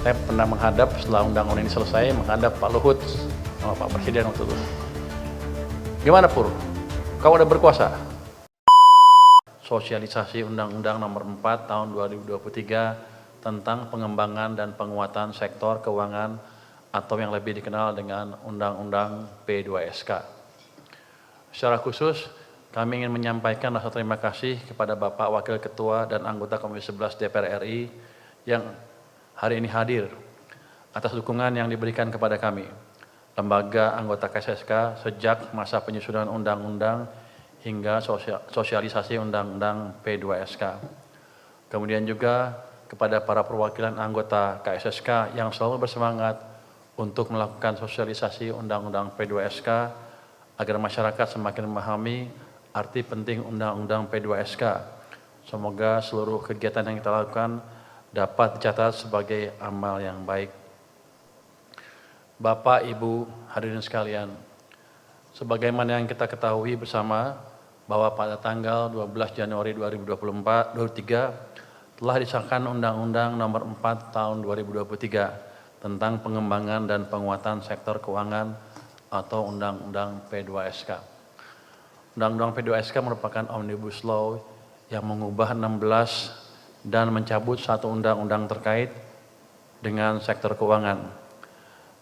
Saya pernah menghadap setelah undang-undang ini selesai, menghadap Pak Luhut sama Pak Presiden waktu itu. Gimana Pur? Kau udah berkuasa? Sosialisasi Undang-Undang Nomor 4 Tahun 2023 tentang pengembangan dan penguatan sektor keuangan atau yang lebih dikenal dengan Undang-Undang P2SK. Secara khusus, kami ingin menyampaikan rasa terima kasih kepada Bapak Wakil Ketua dan anggota Komisi 11 DPR RI yang hari ini hadir atas dukungan yang diberikan kepada kami, lembaga anggota KSSK sejak masa penyusunan undang-undang hingga sosialisasi undang-undang P2SK. Kemudian juga kepada para perwakilan anggota KSSK yang selalu bersemangat untuk melakukan sosialisasi undang-undang P2SK agar masyarakat semakin memahami arti penting undang-undang P2SK. Semoga seluruh kegiatan yang kita lakukan dapat dicatat sebagai amal yang baik. Bapak, Ibu, hadirin sekalian, sebagaimana yang kita ketahui bersama bahwa pada tanggal 12 Januari 2023 telah disahkan Undang-Undang Nomor 4 Tahun 2023 tentang pengembangan dan penguatan sektor keuangan atau Undang-Undang P2SK. Undang-Undang P2SK merupakan Omnibus Law yang mengubah 16 dan mencabut satu undang-undang terkait dengan sektor keuangan.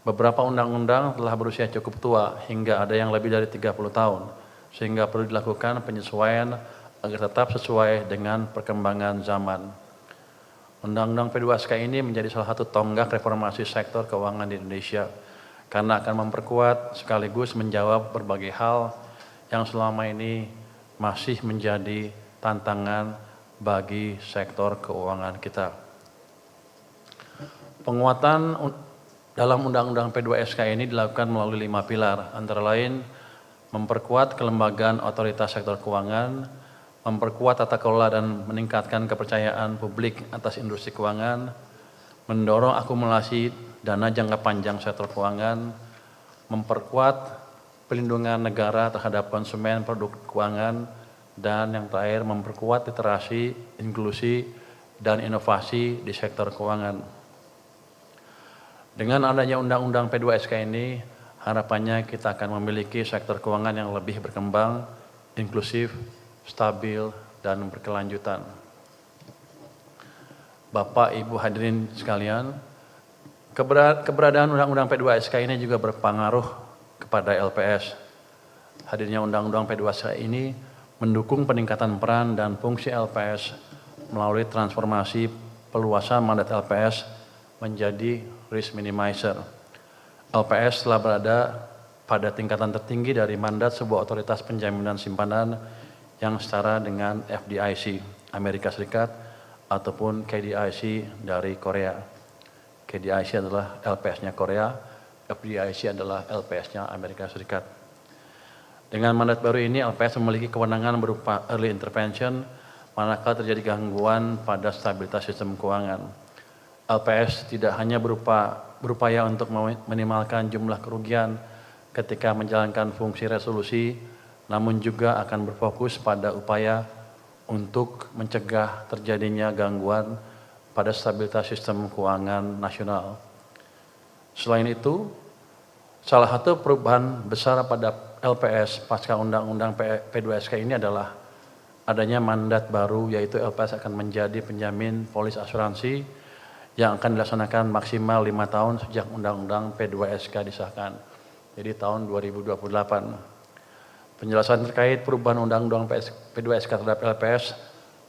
Beberapa undang-undang telah berusia cukup tua hingga ada yang lebih dari 30 tahun, sehingga perlu dilakukan penyesuaian agar tetap sesuai dengan perkembangan zaman. Undang-Undang P2SK ini menjadi salah satu tonggak reformasi sektor keuangan di Indonesia karena akan memperkuat sekaligus menjawab berbagai hal yang selama ini masih menjadi tantangan bagi sektor keuangan kita. Penguatan dalam Undang-Undang P2SK ini dilakukan melalui 5 pilar, antara lain memperkuat kelembagaan otoritas sektor keuangan, memperkuat tata kelola dan meningkatkan kepercayaan publik atas industri keuangan, mendorong akumulasi dana jangka panjang sektor keuangan, memperkuat pelindungan negara terhadap konsumen produk keuangan, dan yang terakhir memperkuat literasi, inklusi, dan inovasi di sektor keuangan. Dengan adanya Undang-Undang P2SK ini, harapannya kita akan memiliki sektor keuangan yang lebih berkembang, inklusif, stabil, dan berkelanjutan. Bapak, Ibu hadirin sekalian, keberadaan Undang-Undang P2SK ini juga berpengaruh kepada LPS. Hadirnya Undang-Undang P2SK ini mendukung peningkatan peran dan fungsi LPS melalui transformasi peluasan mandat LPS menjadi risk minimizer. LPS telah berada pada tingkatan tertinggi dari mandat sebuah otoritas penjaminan simpanan yang setara dengan FDIC Amerika Serikat ataupun KDIC dari Korea. KDIC adalah LPS-nya Korea, FDIC adalah LPS-nya Amerika Serikat. Dengan mandat baru ini, LPS memiliki kewenangan berupa early intervention manakala terjadi gangguan pada stabilitas sistem keuangan. LPS tidak hanya berupaya untuk meminimalkan jumlah kerugian ketika menjalankan fungsi resolusi, namun juga akan berfokus pada upaya untuk mencegah terjadinya gangguan pada stabilitas sistem keuangan nasional. Selain itu, salah satu perubahan besar pada LPS pasca Undang-Undang P2SK ini adalah adanya mandat baru, yaitu LPS akan menjadi penjamin polis asuransi yang akan dilaksanakan maksimal 5 tahun sejak Undang-Undang P2SK disahkan, jadi tahun 2028. Penjelasan terkait perubahan Undang-Undang P2SK terhadap LPS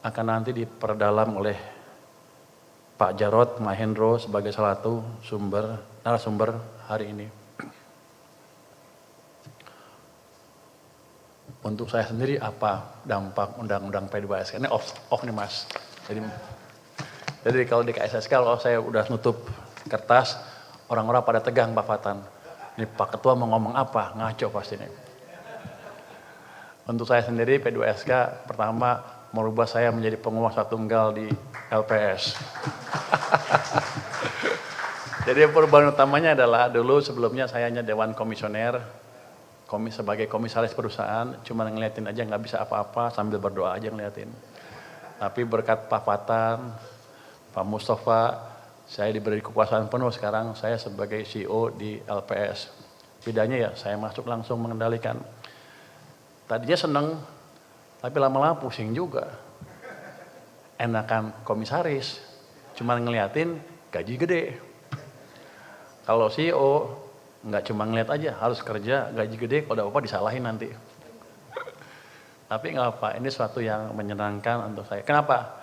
akan nanti diperdalam oleh Pak Jarod Mahendro sebagai salah satu narasumber hari ini. Untuk saya sendiri apa dampak Undang-Undang P2SK? Ini off nih Mas. Jadi kalau di KSSK kalau saya udah nutup kertas, orang-orang pada tegang Pak Fatan. Ini Pak Ketua mau ngomong apa? Ngaco pasti nih. Untuk saya sendiri P2SK pertama merubah saya menjadi penguasa tunggal di LPS. Jadi perubahan utamanya adalah dulu sebelumnya saya hanya Dewan Komisioner, sebagai komisaris perusahaan, cuma ngeliatin aja nggak bisa apa-apa sambil berdoa aja ngeliatin. Tapi berkat Pak Fatan, Pak Mustafa, Saya diberi kekuasaan penuh sekarang, saya sebagai CEO di LPS. Bedanya ya, saya masuk langsung mengendalikan. Tadinya seneng, tapi lama-lama pusing juga. Enakan komisaris, cuman ngeliatin gaji gede. Kalau CEO, nggak cuma ngeliat aja, harus kerja, gaji gede, kalau ada apa-apa disalahin nanti. Tapi nggak apa, ini suatu yang menyenangkan untuk saya. Kenapa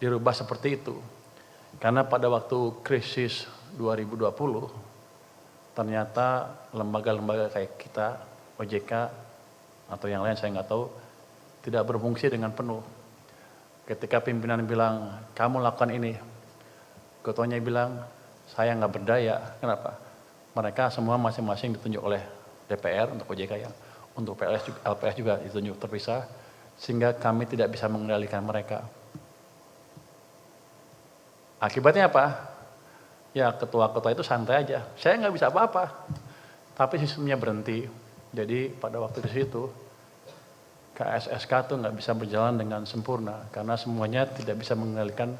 dirubah seperti itu? Karena pada waktu krisis 2020, ternyata lembaga-lembaga kayak kita, OJK, atau yang lain saya nggak tahu, tidak berfungsi dengan penuh. Ketika pimpinan bilang, kamu lakukan ini, ketuanya bilang, saya nggak berdaya. Kenapa? Mereka semua masing-masing ditunjuk oleh DPR untuk OJK ya. Untuk LPS juga ditunjuk terpisah, sehingga kami tidak bisa mengendalikan mereka. Akibatnya apa? Ya ketua-ketua itu santai aja, saya nggak bisa apa-apa. Tapi sistemnya berhenti, jadi pada waktu di situ, KSSK tuh nggak bisa berjalan dengan sempurna, karena semuanya tidak bisa mengendalikan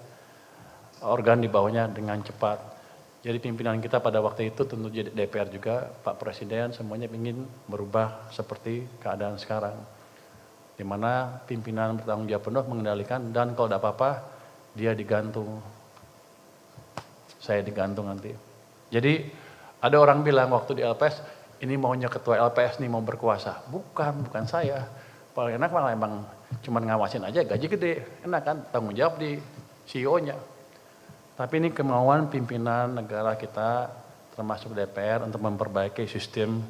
organ di bawahnya dengan cepat. Jadi pimpinan kita pada waktu itu tentu jadi DPR juga, Pak Presiden semuanya ingin merubah seperti keadaan sekarang. Di mana pimpinan bertanggung jawab penuh mengendalikan dan kalau ada apa-apa dia digantung. Saya digantung nanti. Jadi ada orang bilang waktu di LPS, ini maunya ketua LPS nih mau berkuasa. Bukan saya. Paling enak malah emang cuma ngawasin aja gaji gede. Enak kan tanggung jawab di CEO-nya. Tapi ini kemauan pimpinan negara kita termasuk DPR untuk memperbaiki sistem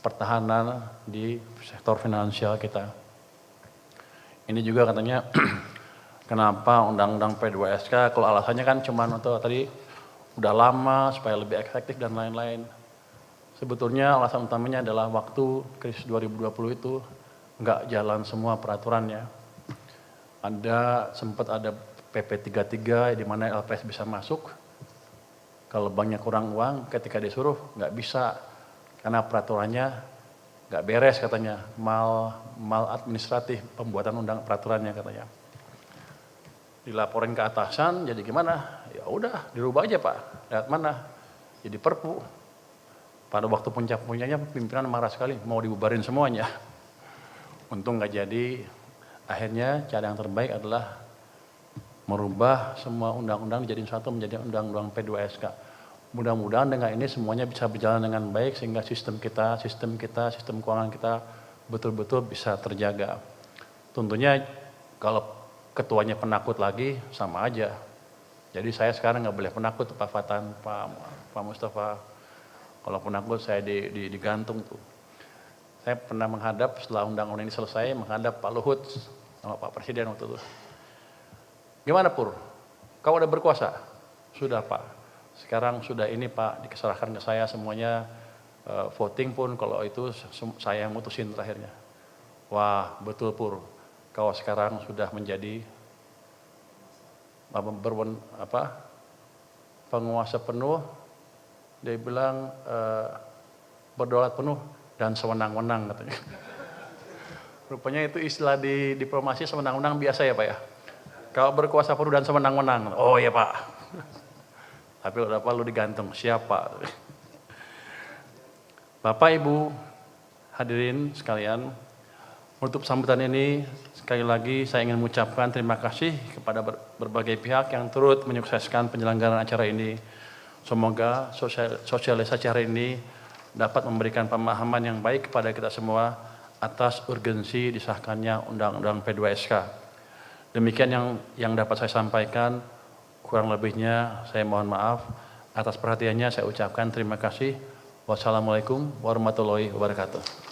pertahanan di sektor finansial kita. Ini juga katanya kenapa undang-undang P2SK, kalau alasannya kan cuma untuk tadi udah lama supaya lebih efektif dan lain-lain. Sebetulnya alasan utamanya adalah waktu krisis 2020 itu nggak jalan semua peraturannya. Sempat ada PP 33 di mana LPS bisa masuk. Kalau banknya kurang uang, ketika disuruh nggak bisa karena peraturannya nggak beres katanya, mal administratif pembuatan peraturannya katanya. Dilaporin ke atasan, jadi gimana? Ya udah, dirubah aja Pak. Lihat mana? Jadi Perpu. Pada waktu puncak-puncaknya pimpinan marah sekali, mau dibubarin semuanya. Untung nggak jadi. Akhirnya cara yang terbaik adalah merubah semua undang-undang menjadi undang-undang P2SK. Mudah-mudahan dengan ini semuanya bisa berjalan dengan baik sehingga sistem keuangan kita betul-betul bisa terjaga. Tentunya kalau ketuanya penakut lagi sama aja. Jadi saya sekarang nggak boleh penakut Pak Fatan, Pak Mustafa. Kalau penakut saya digantung tuh. Saya pernah menghadap setelah undang-undang ini selesai, menghadap Pak Luhut sama Pak Presiden waktu itu. Gimana Pur? Kau udah berkuasa? Sudah Pak. Sekarang sudah ini Pak, diserahkan ke saya semuanya, voting pun kalau itu saya yang mutusin terakhirnya. Wah betul Pur, kau sekarang sudah menjadi penguasa penuh, dia bilang berdaulat penuh dan sewenang-wenang katanya. Rupanya itu istilah di diplomasi sewenang-wenang biasa ya Pak ya. Kalau berkuasa penuh dan sewenang-wenang, oh ya Pak. Tapi udah apa lu digantung, siapa? Bapak Ibu hadirin sekalian, menutup sambutan ini sekali lagi saya ingin mengucapkan terima kasih kepada berbagai pihak yang turut menyukseskan penyelenggaraan acara ini. Semoga sosialisasi hari ini dapat memberikan pemahaman yang baik kepada kita semua atas urgensi disahkannya Undang-Undang P2SK. Demikian yang dapat saya sampaikan, kurang lebihnya saya mohon maaf. Atas perhatiannya saya ucapkan terima kasih. Wassalamualaikum warahmatullahi wabarakatuh.